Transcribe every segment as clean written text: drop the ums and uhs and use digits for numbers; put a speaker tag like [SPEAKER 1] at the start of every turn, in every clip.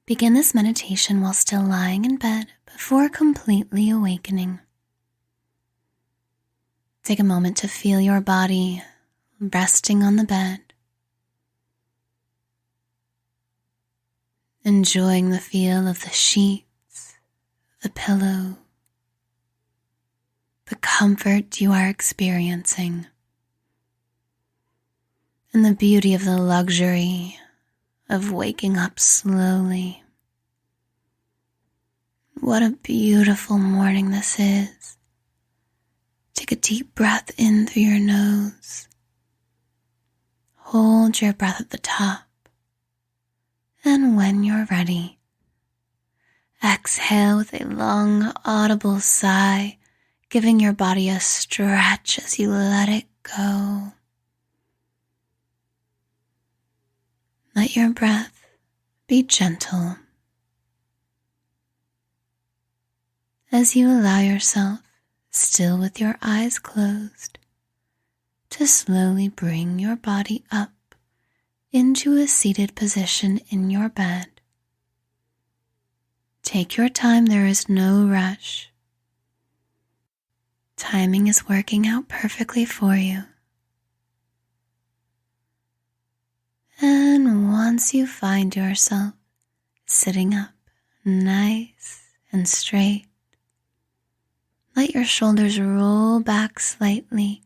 [SPEAKER 1] Begin this meditation while still lying in bed before completely awakening. Take a moment to feel your body resting on the bed, enjoying the feel of the sheets, the pillow, the comfort you are experiencing, and the beauty of the luxury of waking up slowly. What a beautiful morning this is. Take a deep breath in through your nose. Hold your breath at the top. And when you're ready, exhale with a long, audible sigh, giving your body a stretch as you let it go. Let your breath be gentle as you allow yourself, still with your eyes closed, to slowly bring your body up into a seated position in your bed. Take your time, there is no rush. Timing is working out perfectly for you. And once you find yourself sitting up nice and straight, let your shoulders roll back slightly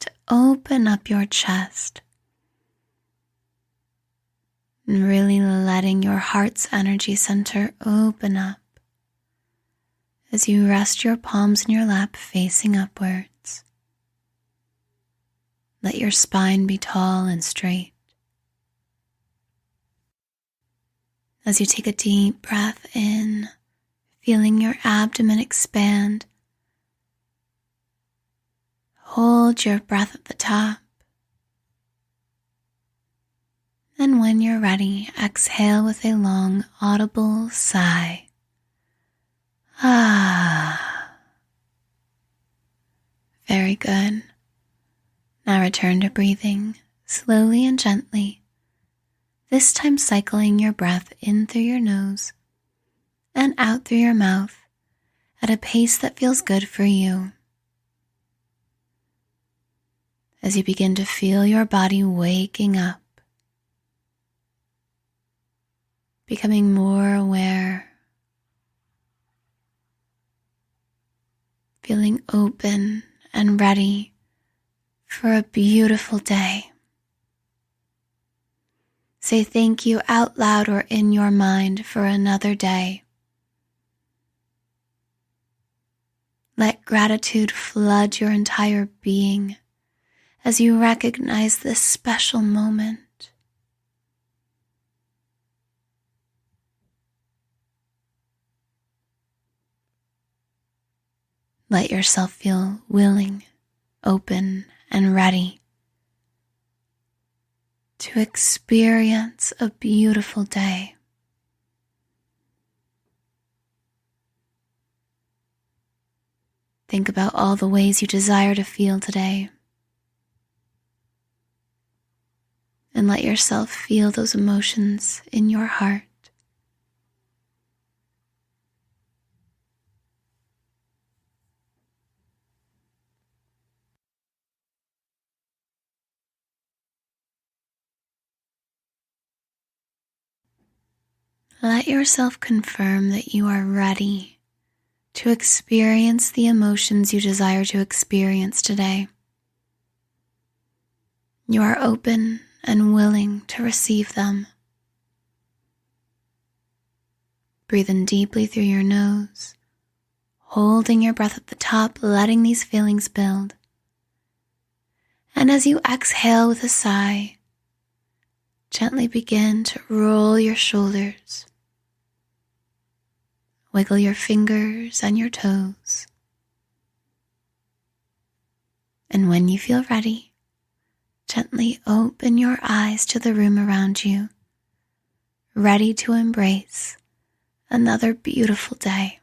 [SPEAKER 1] to open up your chest, and really letting your heart's energy center open up as you rest your palms in your lap facing upwards. Let your spine be tall and straight. As you take a deep breath in, feeling your abdomen expand, hold your breath at the top. And when you're ready, exhale with a long, audible sigh. Very good. Now return to breathing slowly and gently, this time cycling your breath in through your nose and out through your mouth at a pace that feels good for you. As you begin to feel your body waking up, becoming more aware, feeling open and ready for a beautiful day. Say thank you out loud or in your mind for another day. Let gratitude flood your entire being as you recognize this special moment. Let yourself feel willing, open, and ready to experience a beautiful day. Think about all the ways you desire to feel today, and let yourself feel those emotions in your heart. Let yourself confirm that you are ready to experience the emotions you desire to experience today. You are open and willing to receive them. Breathe in deeply through your nose, holding your breath at the top, letting these feelings build. And as you exhale with a sigh, gently begin to roll your shoulders. Wiggle your fingers and your toes. And when you feel ready, gently open your eyes to the room around you, ready to embrace another beautiful day.